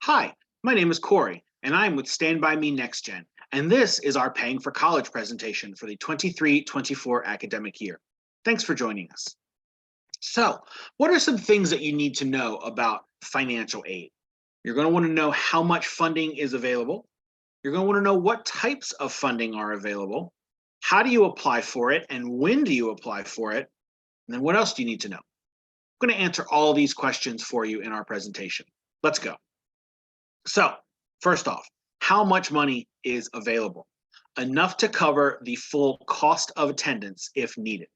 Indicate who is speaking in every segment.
Speaker 1: Hi, my name is Corey, and I'm with Stand By Me NextGen, and this is our Paying for College presentation for the 23-24 academic year. Thanks for joining us. So, what are some things that you need to know about financial aid? You're going to want to know how much funding is available. You're going to want to know what types of funding are available. How do you apply for it, and when do you apply for it? And then what else do you need to know? I'm going to answer all these questions for you in our presentation. Let's go. So, first off, how much money is available? Enough to cover the full cost of attendance if needed.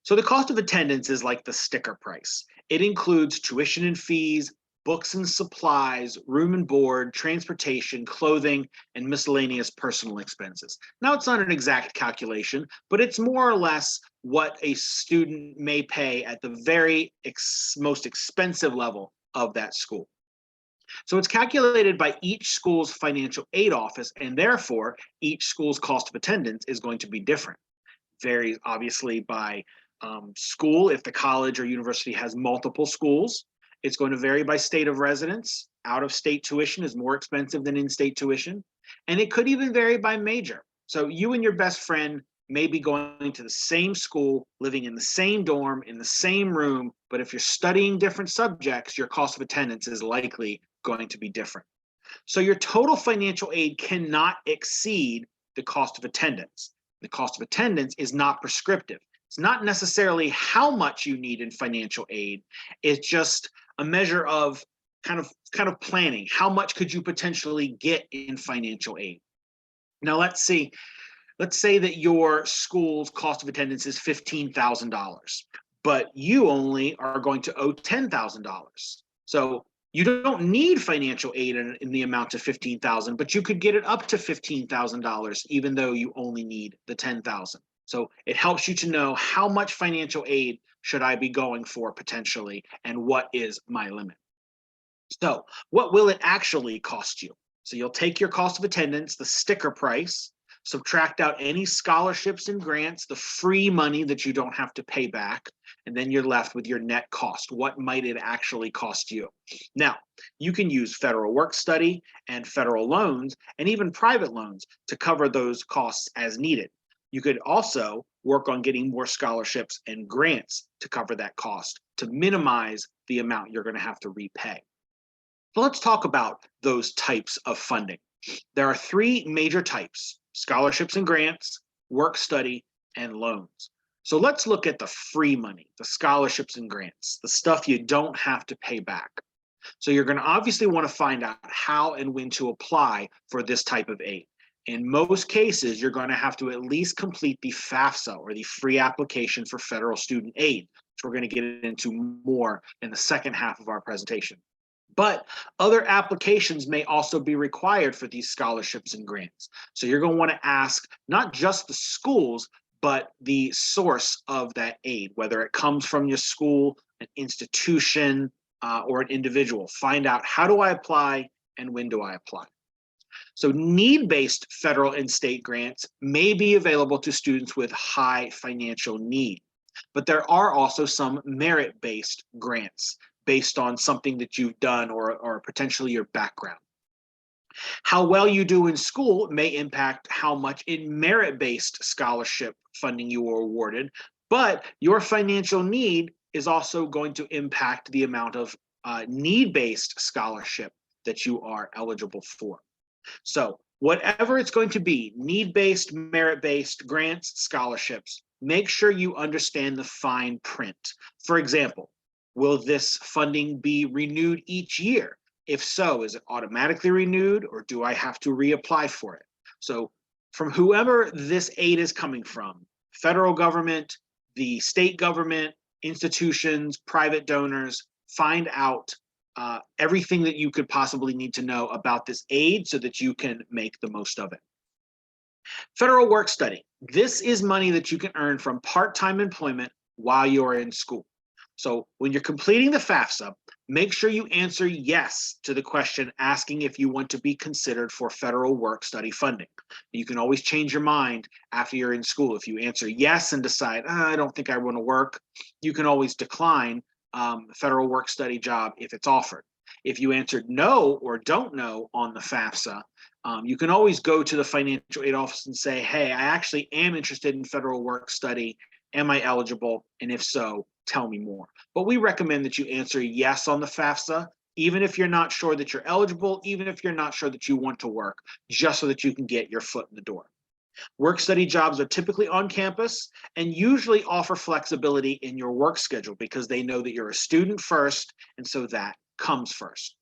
Speaker 1: So, the cost of attendance is like the sticker price. It includes tuition and fees, books and supplies, room and board, transportation, clothing, and miscellaneous personal expenses. Now, it's not an exact calculation, but it's more or less what a student may pay at the very most expensive level of that school. So it's calculated by each school's financial aid office, and therefore each school's cost of attendance is going to be different. Varies obviously by school. If the college or university has multiple schools, it's going to vary by state of residence. Out of state tuition is more expensive than in state tuition. And it could even vary by major. So you and your best friend may be going to the same school, living in the same dorm, in the same room, but if you're studying different subjects, your cost of attendance is likely going to be different. So your total financial aid cannot exceed the cost of attendance. The cost of attendance is not prescriptive. It's not necessarily how much you need in financial aid. It's just a measure of kind of planning. How much could you potentially get in financial aid? Now let's say that your school's cost of attendance is $15,000, but you only are going to owe $10,000. So you don't need financial aid in the amount of $15,000, but you could get it up to $15,000 even though you only need the $10,000. So it helps you to know how much financial aid should I be going for potentially, and what is my limit. So what will it actually cost you? So you'll take your cost of attendance, the sticker price, subtract out any scholarships and grants, the free money that you don't have to pay back, and then you're left with your net cost. What might it actually cost you? Now, you can use federal work study and federal loans and even private loans to cover those costs as needed. You could also work on getting more scholarships and grants to cover that cost to minimize the amount you're going to have to repay. So let's talk about those types of funding. There are three major types: scholarships and grants, work study, and loans. So let's look at the free money, the scholarships and grants, the stuff you don't have to pay back. So you're going to obviously want to find out how and when to apply for this type of aid. In most cases, you're going to have to at least complete the FAFSA, or the free application for federal student aid, which we're going to get into more in the second half of our presentation. But other applications may also be required for these scholarships and grants. So you're going to want to ask not just the schools, but the source of that aid, whether it comes from your school, an institution, or an individual. Find out, how do I apply and when do I apply? So need-based federal and state grants may be available to students with high financial need, but there are also some merit-based grants based on something that you've done or potentially your background. How well you do in school may impact how much in merit-based scholarship funding you are awarded, but your financial need is also going to impact the amount of need-based scholarship that you are eligible for. So whatever it's going to be, need-based, merit-based, grants, scholarships, make sure you understand the fine print. For example, will this funding be renewed each year? If so, is it automatically renewed, or do I have to reapply for it? So from whoever this aid is coming from, federal government, the state government, institutions, private donors, find out everything that you could possibly need to know about this aid so that you can make the most of it. Federal work study. This is money that you can earn from part-time employment while you're in school. So when you're completing the FAFSA, make sure you answer yes to the question asking if you want to be considered for federal work study funding. You can always change your mind after you're in school. If you answer yes and decide, I don't think I want to work, you can always decline federal work study job if it's offered. If you answered no or don't know on the FAFSA, you can always go to the financial aid office and say, hey, I actually am interested in federal work study. Am I eligible? And if so, tell me more. But we recommend that you answer yes on the FAFSA, even if you're not sure that you're eligible, even if you're not sure that you want to work, just so that you can get your foot in the door. Work study jobs are typically on campus and usually offer flexibility in your work schedule because they know that you're a student first, and so that comes first.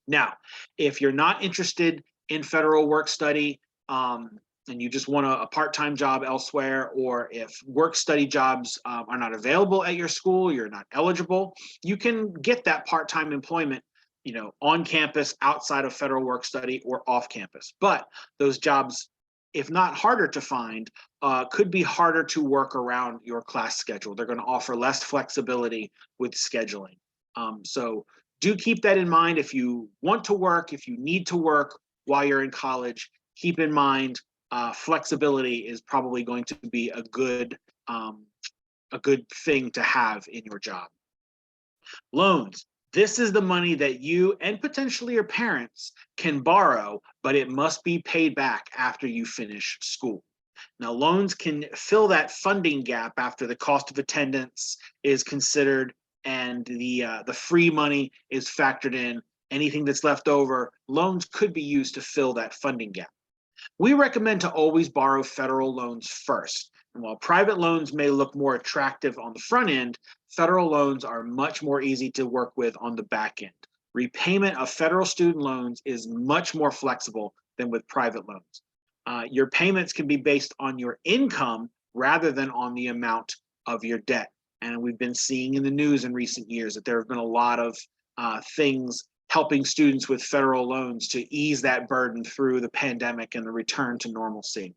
Speaker 1: Now, if you're not interested in federal work study and you just want a part-time job elsewhere, or if work study jobs are not available at your school, you're not eligible, you can get that part-time employment, on campus, outside of federal work study, or off campus. But those jobs, if not harder to find, could be harder to work around your class schedule. They're going to offer less flexibility with scheduling. So do keep that in mind. If you want to work, if you need to work while you're in college, keep in mind flexibility is probably going to be a good thing to have in your job. Loans. This is the money that you and potentially your parents can borrow, but it must be paid back after you finish school. Now, loans can fill that funding gap after the cost of attendance is considered and the free money is factored in. Anything that's left over, loans could be used to fill that funding gap. We recommend to always borrow federal loans first. And while private loans may look more attractive on the front end, federal loans are much more easy to work with on the back end. Repayment of federal student loans is much more flexible than with private loans. Your payments can be based on your income rather than on the amount of your debt. And we've been seeing in the news in recent years that there have been a lot of things helping students with federal loans to ease that burden through the pandemic and the return to normalcy.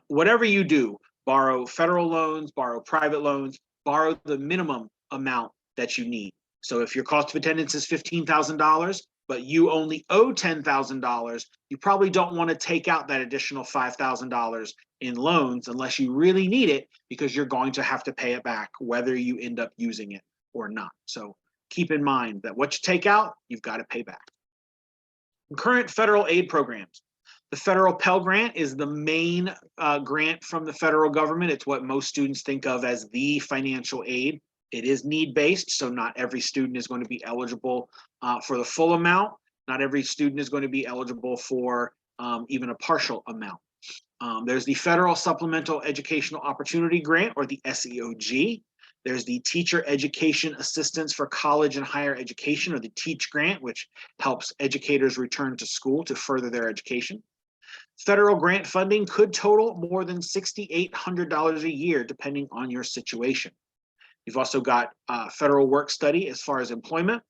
Speaker 1: Whatever you do, borrow federal loans, borrow private loans, borrow the minimum amount that you need. So if your cost of attendance is $15,000, but you only owe $10,000, you probably don't want to take out that additional $5,000 in loans unless you really need it, because you're going to have to pay it back whether you end up using it or not. So keep in mind that what you take out, you've got to pay back. Current federal aid programs. The federal Pell Grant is the main grant from the federal government. It's what most students think of as the financial aid. It is need-based, so not every student is going to be eligible for the full amount. Not every student is going to be eligible for even a partial amount. There's the Federal Supplemental Educational Opportunity Grant, or the SEOG. There's the Teacher Education Assistance for College and Higher Education, or the TEACH grant, which helps educators return to school to further their education. Federal grant funding could total more than $6,800 a year, depending on your situation. You've also got federal work study as far as employment.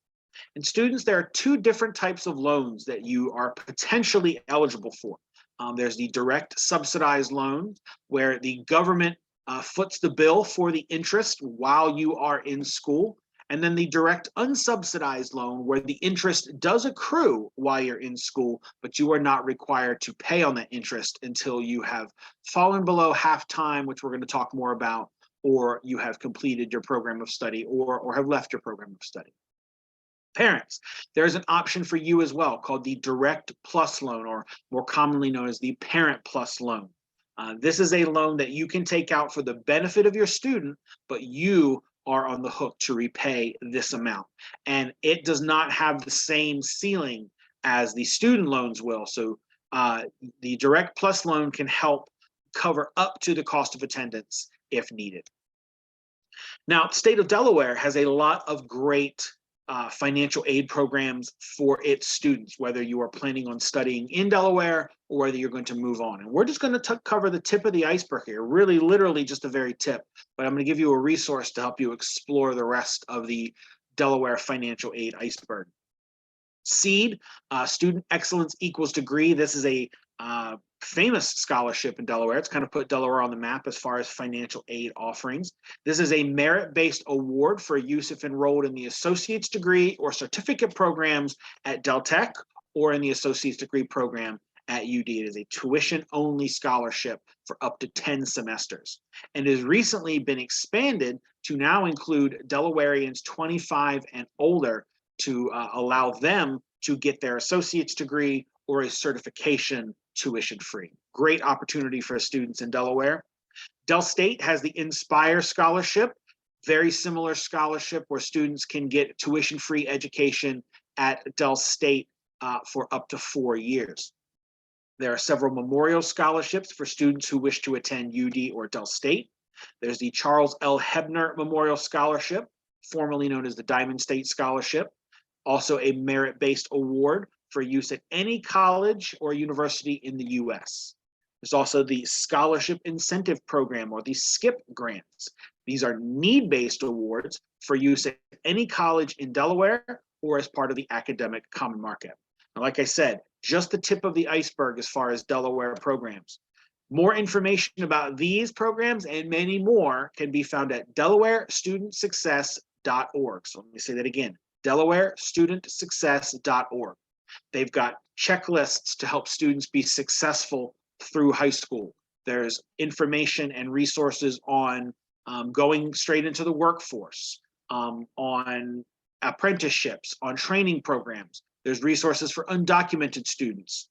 Speaker 1: And students, there are two different types of loans that you are potentially eligible for. There's the direct subsidized loan, where the government foots the bill for the interest while you are in school. And then the direct unsubsidized loan, where the interest does accrue while you're in school, but you are not required to pay on that interest until you have fallen below half-time, which we're going to talk more about, or you have completed your program of study, or have left your program of study. Parents, there's an option for you as well called the Direct Plus loan, or more commonly known as the Parent Plus loan. This is a loan that you can take out for the benefit of your student, but you are on the hook to repay this amount. And it does not have the same ceiling as the student loans will. So the Direct Plus loan can help cover up to the cost of attendance if needed. Now, the state of Delaware has a lot of great financial aid programs for its students, whether you are planning on studying in Delaware or whether you're going to move on. And we're just going to cover the tip of the iceberg here, really literally just the very tip, but I'm going to give you a resource to help you explore the rest of the Delaware financial aid iceberg. SEED, Student Excellence Equals Degree. This is a famous scholarship in Delaware. It's kind of put Delaware on the map as far as financial aid offerings. This is a merit-based award for use if enrolled in the associate's degree or certificate programs at Del Tech, or in the associate's degree program at UD. It is a tuition-only scholarship for up to 10 semesters, and has recently been expanded to now include Delawareans 25 and older to allow them to get their associate's degree or a certification tuition-free. Great opportunity for students in Delaware. Del State has the Inspire Scholarship, very similar scholarship where students can get tuition-free education at Del State for up to 4 years. There are several memorial scholarships for students who wish to attend UD or Del State. There's the Charles L. Hebner Memorial Scholarship, formerly known as the Diamond State Scholarship, also a merit-based award for use at any college or university in the US. There's also the Scholarship Incentive Program, or the SCIP grants. These are need-based awards for use at any college in Delaware or as part of the academic common market. Now, like I said, just the tip of the iceberg as far as Delaware programs. More information about these programs and many more can be found at delawarestudentsuccess.org. So let me say that again, delawarestudentsuccess.org. They've got checklists to help students be successful through high school. There's information and resources on going straight into the workforce, on apprenticeships, on training programs. There's resources for undocumented students.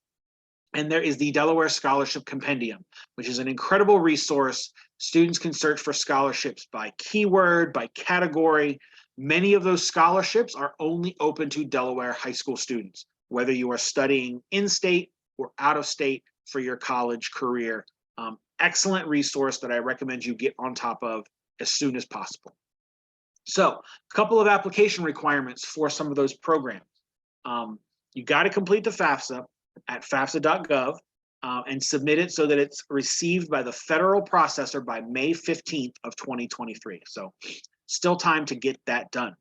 Speaker 1: And there is the Delaware Scholarship Compendium, which is an incredible resource. Students can search for scholarships by keyword, by category. Many of those scholarships are only open to Delaware high school students, whether you are studying in-state or out-of-state for your college career. Excellent resource that I recommend you get on top of as soon as possible. So, a couple of application requirements for some of those programs. You got to complete the FAFSA at fafsa.gov and submit it so that it's received by the federal processor by May 15th of 2023. So still time to get that done.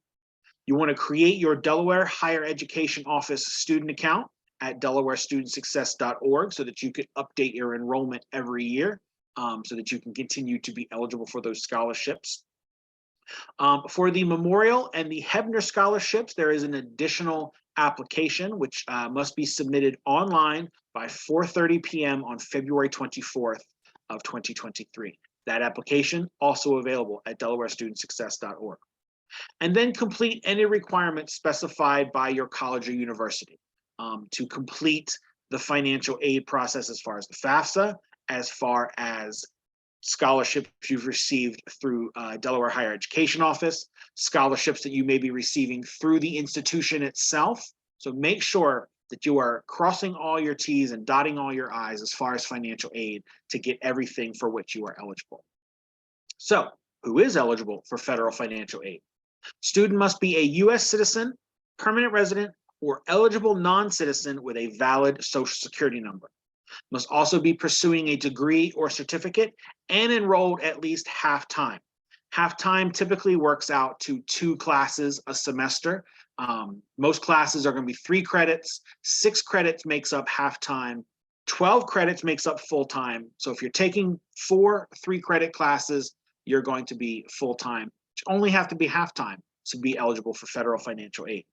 Speaker 1: You want to create your Delaware Higher Education Office student account at delawarestudentsuccess.org so that you can update your enrollment every year so that you can continue to be eligible for those scholarships. For the Memorial and the Hebner scholarships, there is an additional application which must be submitted online by 4:30 p.m. on February 24th of 2023. That application also available at delawarestudentsuccess.org. And then complete any requirements specified by your college or university to complete the financial aid process as far as the FAFSA, as far as scholarships you've received through Delaware Higher Education Office, scholarships that you may be receiving through the institution itself. So make sure that you are crossing all your T's and dotting all your I's as far as financial aid to get everything for which you are eligible. So, who is eligible for federal financial aid? Student must be a U.S. citizen, permanent resident, or eligible non-citizen with a valid Social Security number. Must also be pursuing a degree or certificate and enrolled at least half-time. Half-time typically works out to 2 classes a semester. Most classes are going to be 3 credits. 6 credits makes up half-time. 12 credits makes up full-time. So if you're taking 4 3-credit classes, you're going to be full-time. You only have to be half-time to be eligible for federal financial aid.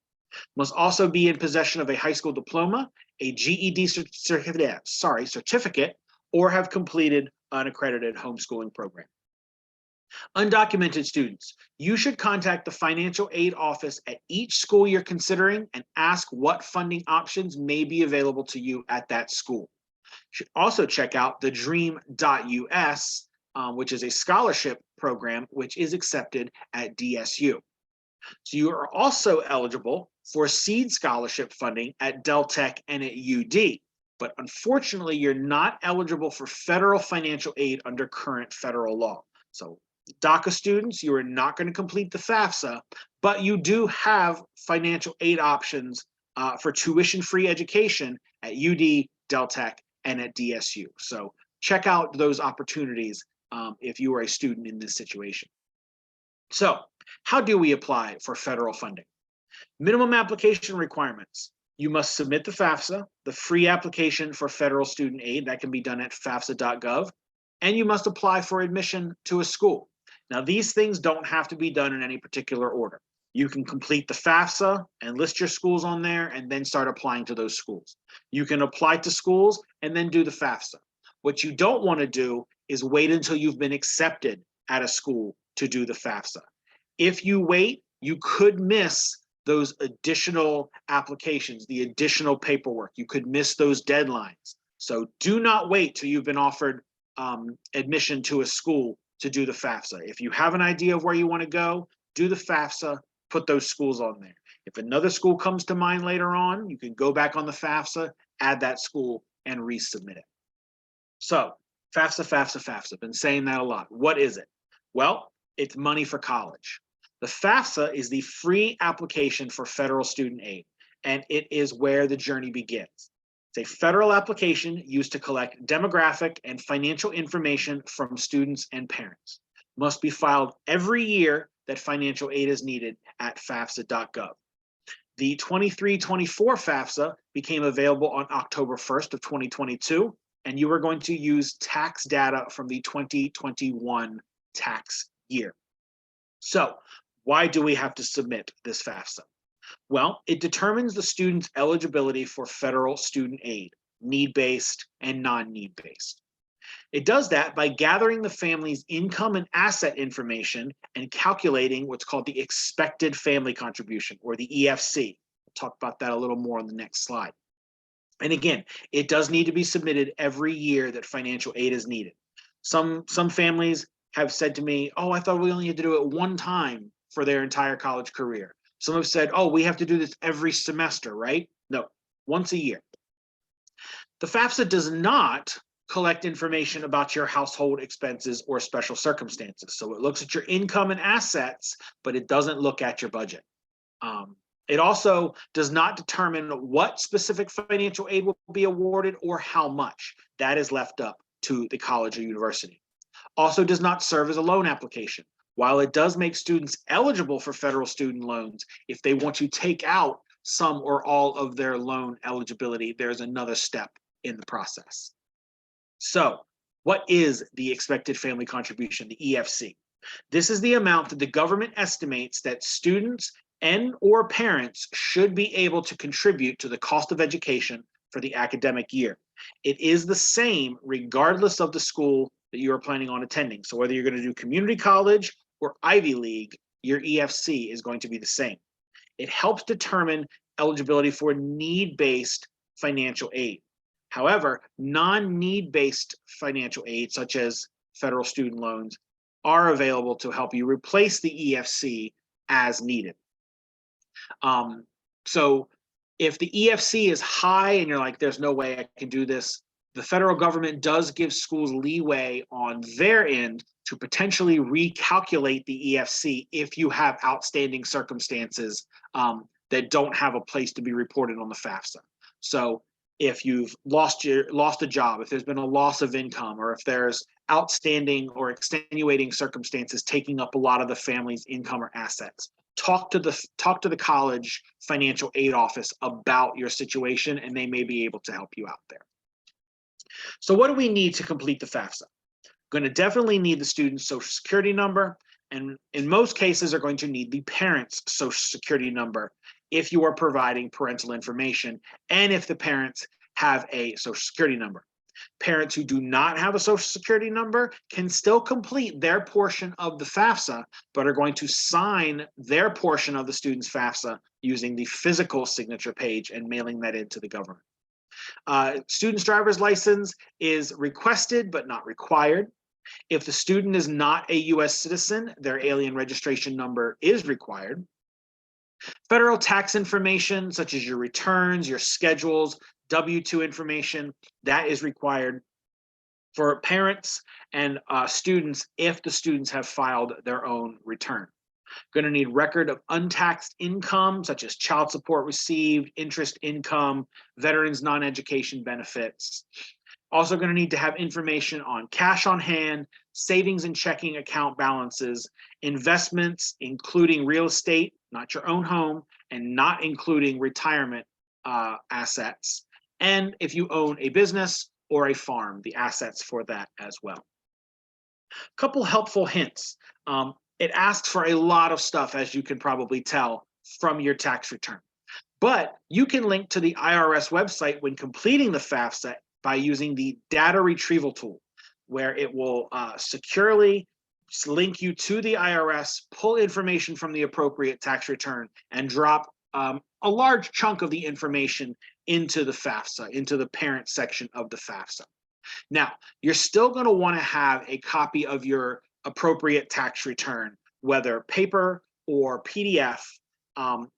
Speaker 1: Must also be in possession of a high school diploma, a GED certificate, or have completed an accredited homeschooling program. Undocumented students, you should contact the financial aid office at each school you're considering and ask what funding options may be available to you at that school. You should also check out the dream.us, which is a scholarship program which is accepted at DSU. So you are also eligible for seed scholarship funding at Del Tech and at UD, but unfortunately you're not eligible for federal financial aid under current federal law. So DACA students, you are not going to complete the FAFSA, but you do have financial aid options for tuition-free education at UD, Del Tech, and at DSU. So check out those opportunities if you are a student in this situation. So how do we apply for federal funding? Minimum application requirements. You must submit the FAFSA, the free application for federal student aid that can be done at fafsa.gov, and you must apply for admission to a school. Now, these things don't have to be done in any particular order. You can complete the FAFSA and list your schools on there and then start applying to those schools. You can apply to schools and then do the FAFSA. What you don't want to do is wait until you've been accepted at a school to do the FAFSA. If you wait, you could miss those additional applications, the additional paperwork. You could miss those deadlines. So do not wait till you've been offered admission to a school to do the FAFSA. If you have an idea of where you want to go, do the FAFSA, put those schools on there. If another school comes to mind later on, you can go back on the FAFSA, add that school, and resubmit it. So FAFSA, FAFSA, FAFSA. Been saying that a lot. What is it? Well, it's money for college. The FAFSA is the free application for federal student aid, and it is where the journey begins. It's a federal application used to collect demographic and financial information from students and parents. Must be filed every year that financial aid is needed at fafsa.gov. The 23-24 FAFSA became available on October 1st of 2022, and you are going to use tax data from the 2021 tax year. So why do we have to submit this FAFSA? Well, it determines the student's eligibility for federal student aid, need-based and non-need-based. It does that by gathering the family's income and asset information and calculating what's called the expected family contribution, or the EFC. We'll talk about that a little more on the next slide. And again, it does need to be submitted every year that financial aid is needed. Some families have said to me, oh, I thought we only had to do it one time for their entire college career. Some have said, oh, we have to do this every semester, right? No, once a year. The FAFSA does not collect information about your household expenses or special circumstances. So it looks at your income and assets, but it doesn't look at your budget. It also does not determine what specific financial aid will be awarded or how much. That is left up to the college or university. Also does not serve as a loan application. While it does make students eligible for federal student loans, if they want to take out some or all of their loan eligibility, there's another step in the process. So what is the expected family contribution, the EFC? This is the amount that the government estimates that students and or parents should be able to contribute to the cost of education for the academic year. It is the same regardless of the school that you are planning on attending. So whether you're going to do community college or Ivy League, your EFC is going to be the same. It helps determine eligibility for need-based financial aid. However, non-need-based financial aid, such as federal student loans, are available to help you replace the EFC as needed. So if the EFC is high and you're like, there's no way I can do this, the federal government does give schools leeway on their end to potentially recalculate the EFC if you have outstanding circumstances that don't have a place to be reported on the FAFSA. So if you've lost a job, if there's been a loss of income, or if there's outstanding or extenuating circumstances taking up a lot of the family's income or assets, talk to the college financial aid office about your situation, and they may be able to help you out there. So what do we need to complete the FAFSA? Going to definitely need the student's social security number, and in most cases are going to need the parent's social security number if you are providing parental information and if the parents have a social security number. Parents who do not have a social security number can still complete their portion of the FAFSA, but are going to sign their portion of the student's FAFSA using the physical signature page and mailing that into the government. Student's driver's license is requested but not required. If the student is not a U.S. citizen, their alien registration number is required. Federal tax information, such as your returns, your schedules, W-2 information, that is required for parents and students if the students have filed their own return. Going to need record of untaxed income, such as child support received, interest income, veterans non-education benefits. Also going to need to have information on cash on hand, savings and checking account balances, investments, including real estate, not your own home, and not including retirement assets. And if you own a business or a farm, the assets for that as well. A couple helpful hints. It asks for a lot of stuff, as you can probably tell from your tax return. But you can link to the IRS website when completing the FAFSA by using the data retrieval tool, where it will securely link you to the IRS, pull information from the appropriate tax return, and drop a large chunk of the information into the FAFSA, into the parent section of the FAFSA. Now, you're still going to want to have a copy of your appropriate tax return, whether paper or PDF,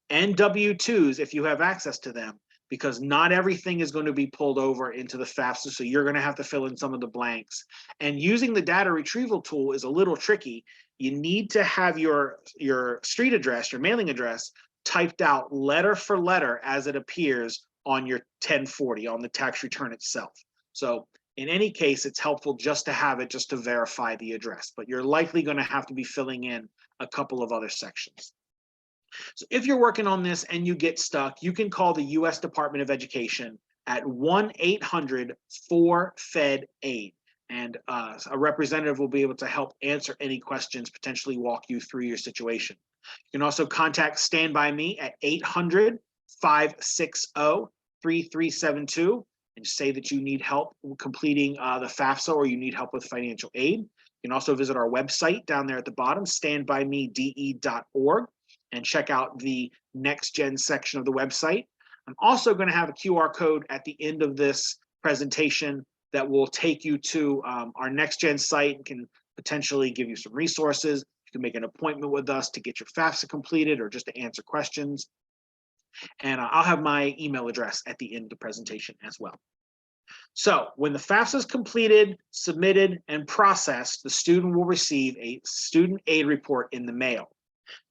Speaker 1: and W-2s if you have access to them, because not everything is going to be pulled over into the FAFSA, so you're going to have to fill in some of the blanks. And using the data retrieval tool is a little tricky. You need to have your street address, your mailing address, typed out letter for letter as it appears on your 1040, on the tax return itself. So in any case, it's helpful just to have it, just to verify the address, but you're likely going to have to be filling in a couple of other sections. So if you're working on this and you get stuck, you can call the U.S. Department of Education at 1-800-4FED-AID, and a representative will be able to help answer any questions, potentially walk you through your situation. You can also contact Stand By Me at 800-560-3372 and say that you need help completing the FAFSA or you need help with financial aid. You can also visit our website down there at the bottom, standbymede.org, and check out the Next Gen section of the website. I'm also going to have a QR code at the end of this presentation that will take you to our Next Gen site and can potentially give you some resources. You can make an appointment with us to get your FAFSA completed or just to answer questions. And I'll have my email address at the end of the presentation as well. So when the FAFSA is completed, submitted, and processed, the student will receive a student aid report in the mail.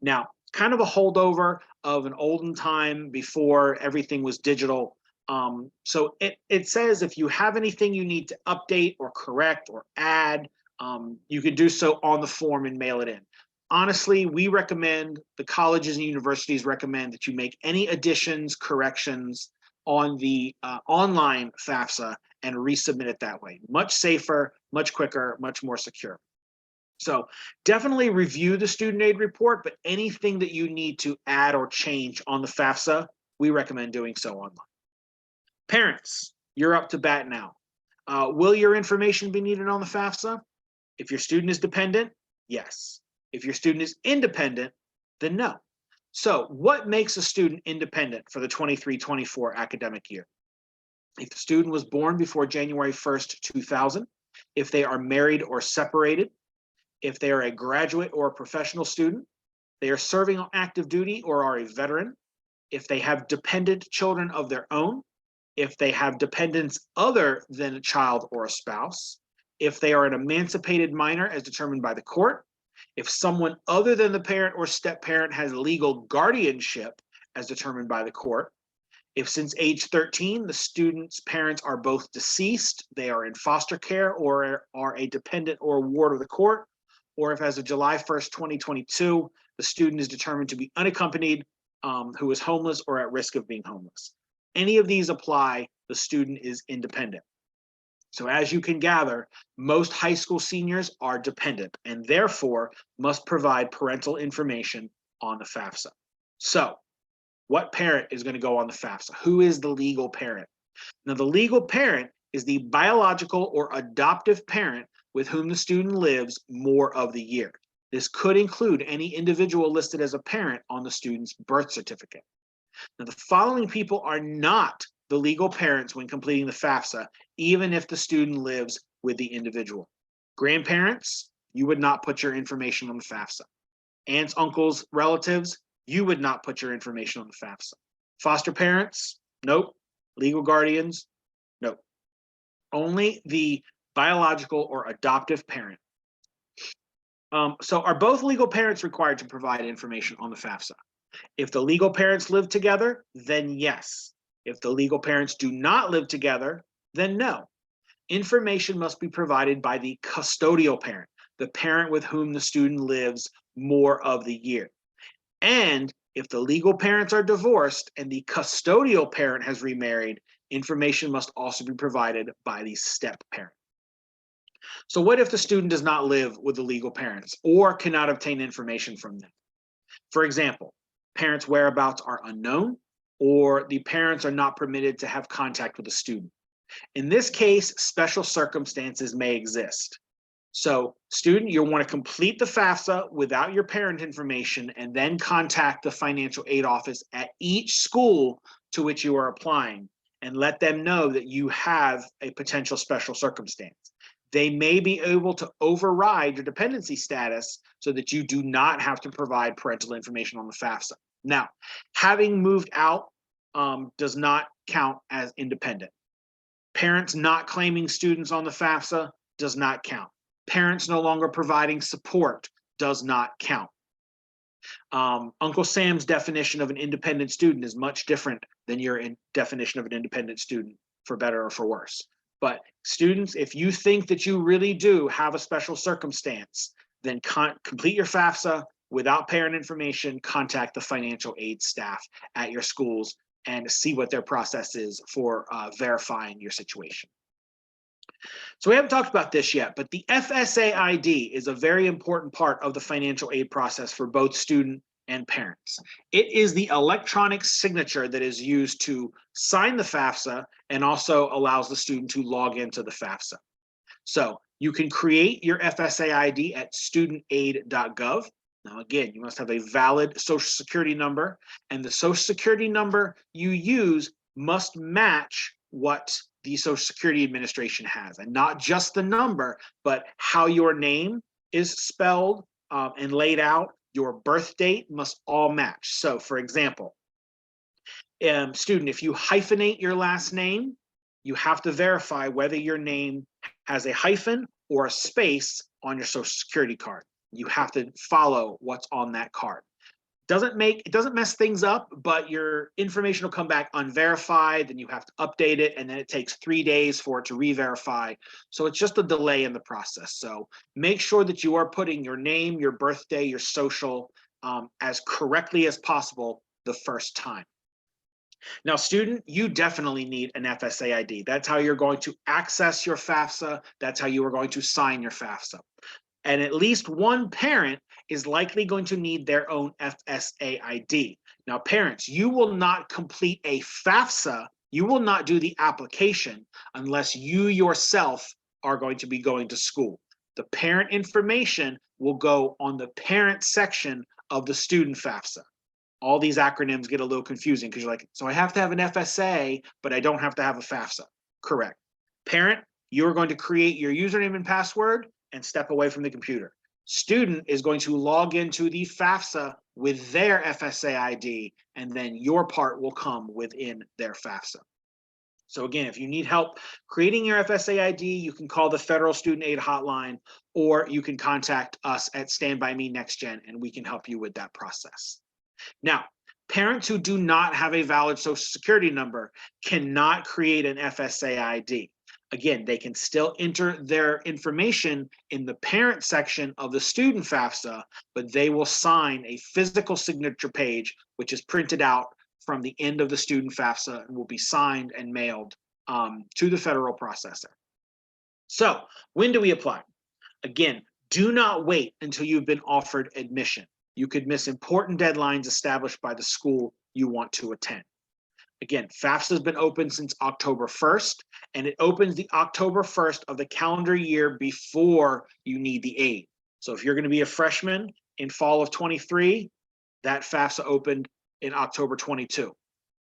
Speaker 1: Now, kind of a holdover of an olden time before everything was digital. So it says if you have anything you need to update or correct or add, you can do so on the form and mail it in. Honestly, we recommend, the colleges and universities recommend that you make any additions, corrections on the online FAFSA and resubmit it that way. Much safer, much quicker, much more secure. So definitely review the student aid report, but anything that you need to add or change on the FAFSA, we recommend doing so online. Parents, you're up to bat now. Will your information be needed on the FAFSA? If your student is dependent, yes. If your student is independent, then no. So what makes a student independent for the 23-24 academic year? If the student was born before January 1st, 2000, if they are married or separated, if they are a graduate or a professional student, they are serving on active duty or are a veteran, if they have dependent children of their own, if they have dependents other than a child or a spouse, if they are an emancipated minor as determined by the court, if someone other than the parent or step-parent has legal guardianship as determined by the court, if since age 13, the student's parents are both deceased, they are in foster care or are a dependent or ward of the court, or if as of July 1st, 2022, the student is determined to be unaccompanied, who is homeless or at risk of being homeless. Any of these apply, the student is independent. So as you can gather, most high school seniors are dependent and therefore must provide parental information on the FAFSA. So what parent is going to go on the FAFSA? Who is the legal parent? Now, the legal parent is the biological or adoptive parent with whom the student lives more of the year. This could include any individual listed as a parent on the student's birth certificate. Now, the following people are not the legal parents when completing the FAFSA, even if the student lives with the individual. Grandparents, you would not put your information on the FAFSA. Aunts, uncles, relatives, you would not put your information on the FAFSA. Foster parents, nope. Legal guardians, nope. Only the biological or adoptive parent. So are both legal parents required to provide information on the FAFSA? If the legal parents live together, then yes. If the legal parents do not live together, then no. Information must be provided by the custodial parent, the parent with whom the student lives more of the year. And if the legal parents are divorced and the custodial parent has remarried, information must also be provided by the step parent. So what if the student does not live with the legal parents or cannot obtain information from them? For example, parents' whereabouts are unknown, or the parents are not permitted to have contact with the student. In this case, special circumstances may exist. So student, you'll want to complete the FAFSA without your parent information and then contact the financial aid office at each school to which you are applying and let them know that you have a potential special circumstance. They may be able to override your dependency status so that you do not have to provide parental information on the FAFSA. Now, having moved out does not count as independent. Parents not claiming students on the FAFSA does not count. Parents no longer providing support does not count. Uncle Sam's definition of an independent student is much different than your definition of an independent student, for better or for worse. But students, if you think that you really do have a special circumstance, then complete your FAFSA without parent information, contact the financial aid staff at your schools and see what their process is for verifying your situation. So we haven't talked about this yet, but the FSA ID is a very important part of the financial aid process for both student and parents. It is the electronic signature that is used to sign the FAFSA and also allows the student to log into the FAFSA. So you can create your FSA ID at studentaid.gov. Now, again, you must have a valid Social Security number, and the Social Security number you use must match what the Social Security Administration has, and not just the number, but how your name is spelled and laid out. Your birth date must all match. So, for example, student, if you hyphenate your last name, you have to verify whether your name has a hyphen or a space on your Social Security card. You have to follow what's on that card. It doesn't mess things up, but your information will come back unverified, then you have to update it, and then it takes 3 days for it to re-verify. So it's just a delay in the process. So make sure that you are putting your name, your birthday, your social as correctly as possible the first time. Now, student, you definitely need an FSA ID. That's how you're going to access your FAFSA. That's how you are going to sign your FAFSA. And at least one parent is likely going to need their own FSA ID. Now, parents, you will not complete a FAFSA, you will not do the application unless you yourself are going to be going to school. The parent information will go on the parent section of the student FAFSA. All these acronyms get a little confusing because you're like, so I have to have an FSA, but I don't have to have a FAFSA. Correct. Parent, you're going to create your username and password and step away from the computer. Student is going to log into the FAFSA with their FSA ID, and then your part will come within their FAFSA. So again, if you need help creating your FSA ID, you can call the Federal Student Aid Hotline, or you can contact us at Stand By Me NextGen, and we can help you with that process. Now, parents who do not have a valid Social Security number cannot create an FSA ID. Again, they can still enter their information in the parent section of the student FAFSA, but they will sign a physical signature page, which is printed out from the end of the student FAFSA and will be signed and mailed to the federal processor. So when do we apply? Again, do not wait until you've been offered admission. You could miss important deadlines established by the school you want to attend. Again, FAFSA has been open since October 1st, and it opens the October 1st of the calendar year before you need the aid. So if you're going to be a freshman in fall of 23, that FAFSA opened in October 22.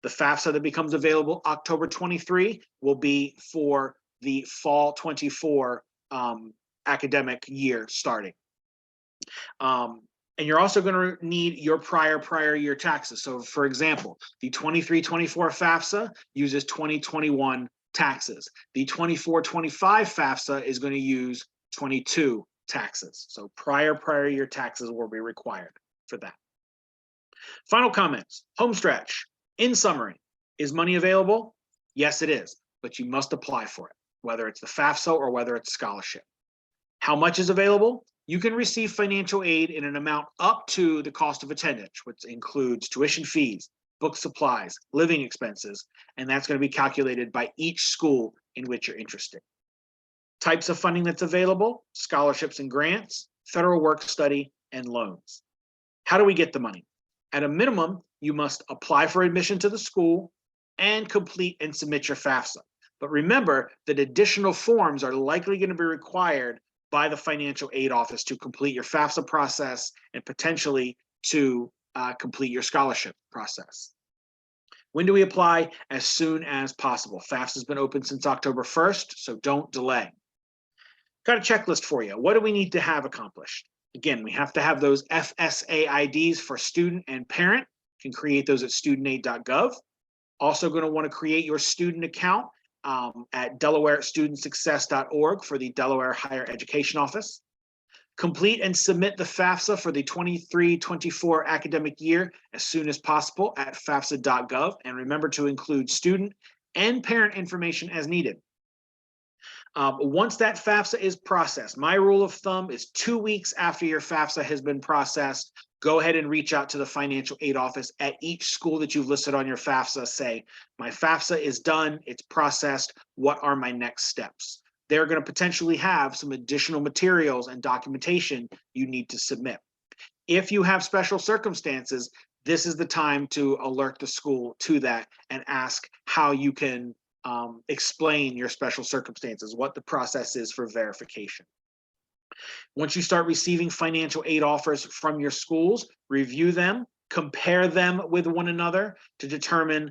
Speaker 1: The FAFSA that becomes available October 23 will be for the fall 24 academic year starting. And you're also going to need your prior year taxes. So for example, the 23-24 FAFSA uses 2021 taxes. The 24-25 FAFSA is going to use 22 taxes. So prior year taxes will be required for that. Final comments, home stretch. In summary, is money available? Yes, it is, but you must apply for it, whether it's the FAFSA or whether it's scholarship. How much is available? You can receive financial aid in an amount up to the cost of attendance, which includes tuition fees, book supplies, living expenses, and that's going to be calculated by each school in which you're interested. Types of funding that's available, scholarships and grants, federal work study, and loans. How do we get the money? At a minimum, you must apply for admission to the school and complete and submit your FAFSA. But remember that additional forms are likely going to be required by the financial aid office to complete your FAFSA process and potentially to complete your scholarship process. When do we apply? As soon as possible. FAFSA has been open since October 1st, so don't delay. Got a checklist for you. What do we need to have accomplished? Again, we have to have those FSA IDs for student and parent. You can create those at studentaid.gov. Also going to want to create your student account at delawarestudentsuccess.org for the Delaware Higher Education Office. Complete and submit the FAFSA for the 23-24 academic year as soon as possible at fafsa.gov, and remember to include student and parent information as needed. Once that FAFSA is processed, my rule of thumb is 2 weeks after your FAFSA has been processed, go ahead and reach out to the financial aid office at each school that you've listed on your FAFSA. Say, my FAFSA is done, it's processed, what are my next steps? They're going to potentially have some additional materials and documentation you need to submit. If you have special circumstances, this is the time to alert the school to that and ask how you can explain your special circumstances, what the process is for verification. Once you start receiving financial aid offers from your schools, review them, compare them with one another to determine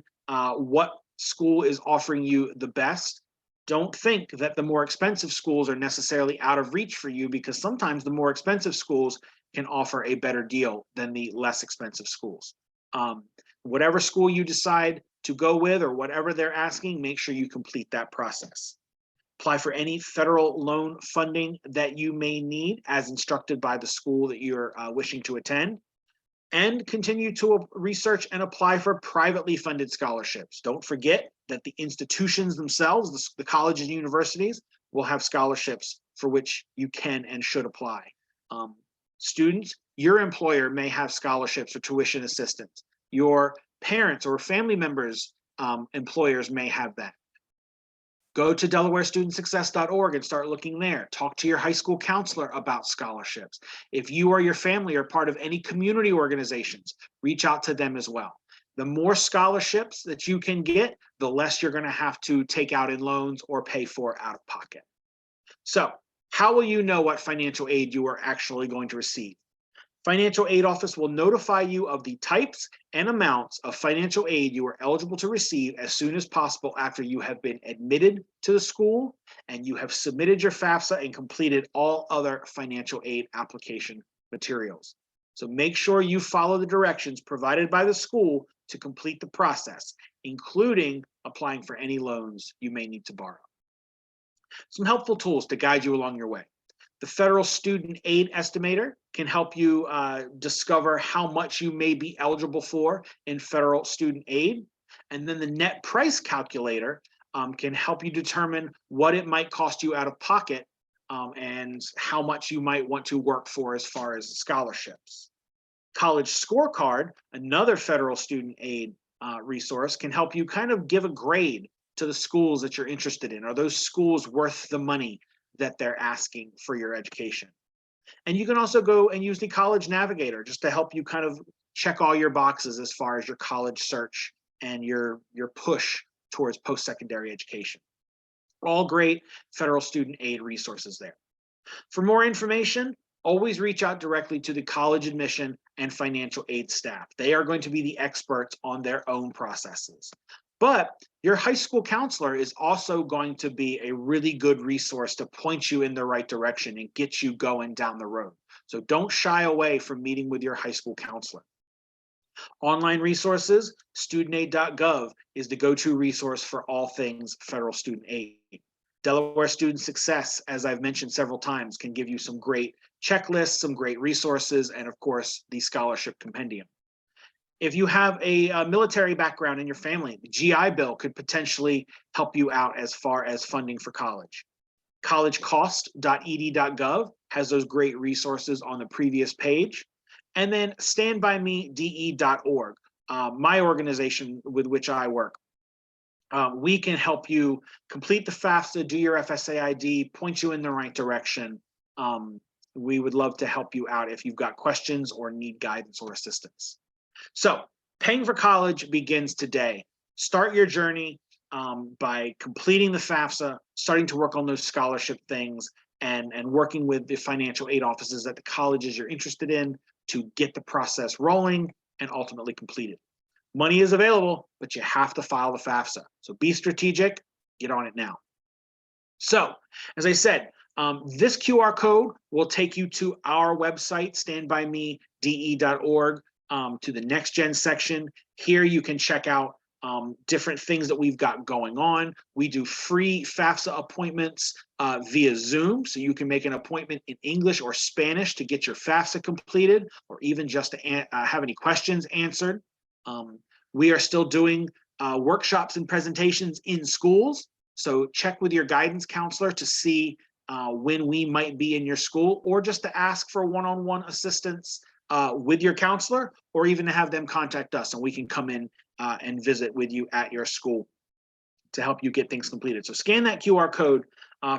Speaker 1: what school is offering you the best. Don't think that the more expensive schools are necessarily out of reach for you, because sometimes the more expensive schools can offer a better deal than the less expensive schools. Whatever school you decide to go with or whatever they're asking, make sure you complete that process. Apply for any federal loan funding that you may need as instructed by the school that you're wishing to attend, and continue to research and apply for privately funded scholarships. Don't forget that the institutions themselves, the colleges and universities, will have scholarships for which you can and should apply. Students, your employer may have scholarships or tuition assistance. Your parents or family members' employers may have that. Go to delawarestudentsuccess.org and start looking there. Talk to your high school counselor about scholarships. If you or your family are part of any community organizations, reach out to them as well. The more scholarships that you can get, the less you're going to have to take out in loans or pay for out of pocket. So, how will you know what financial aid you are actually going to receive? Financial aid office will notify you of the types and amounts of financial aid you are eligible to receive as soon as possible after you have been admitted to the school and you have submitted your FAFSA and completed all other financial aid application materials. So make sure you follow the directions provided by the school to complete the process, including applying for any loans you may need to borrow. Some helpful tools to guide you along your way. The Federal Student Aid Estimator can help you discover how much you may be eligible for in federal student aid. And then the Net Price Calculator can help you determine what it might cost you out of pocket and how much you might want to work for as far as scholarships. College Scorecard, another federal student aid resource, can help you kind of give a grade to the schools that you're interested in. Are those schools worth the money that they're asking for your education? And you can also go and use the College Navigator just to help you kind of check all your boxes as far as your college search and your push towards post-secondary education. All great federal student aid resources there. For more information, always reach out directly to the college admission and financial aid staff. They are going to be the experts on their own processes. But your high school counselor is also going to be a really good resource to point you in the right direction and get you going down the road. So don't shy away from meeting with your high school counselor. Online resources, studentaid.gov is the go-to resource for all things federal student aid. Delaware Student Success, as I've mentioned several times, can give you some great checklists, some great resources, and of course, the scholarship compendium. If you have a military background in your family, the GI Bill could potentially help you out as far as funding for college. collegecost.ed.gov has those great resources on the previous page. And then standbymede.org, my organization with which I work. We can help you complete the FAFSA, do your FSA ID, point you in the right direction. We would love to help you out if you've got questions or need guidance or assistance. So paying for college begins today. Start your journey by completing the FAFSA, starting to work on those scholarship things, and working with the financial aid offices at the colleges you're interested in to get the process rolling and ultimately completed. Money is available, but you have to file the FAFSA. So be strategic, get on it now. So, as I said, this QR code will take you to our website, standbymede.org, to the Next Gen section. Here you can check out different things that we've got going on. We do free FAFSA appointments via Zoom, so you can make an appointment in English or Spanish to get your FAFSA completed, or even just to have any questions answered. We are still doing workshops and presentations in schools, so check with your guidance counselor to see when we might be in your school, or just to ask for one-on-one assistance with your counselor, or even to have them contact us and we can come in and visit with you at your school to help you get things completed. So scan that QR code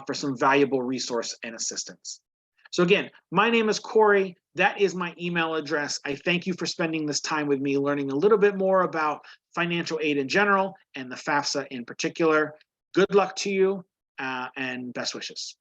Speaker 1: for some valuable resource and assistance. So again, my name is Corey. That is my email address. I thank you for spending this time with me, learning a little bit more about financial aid in general and the FAFSA in particular. Good luck to you and best wishes.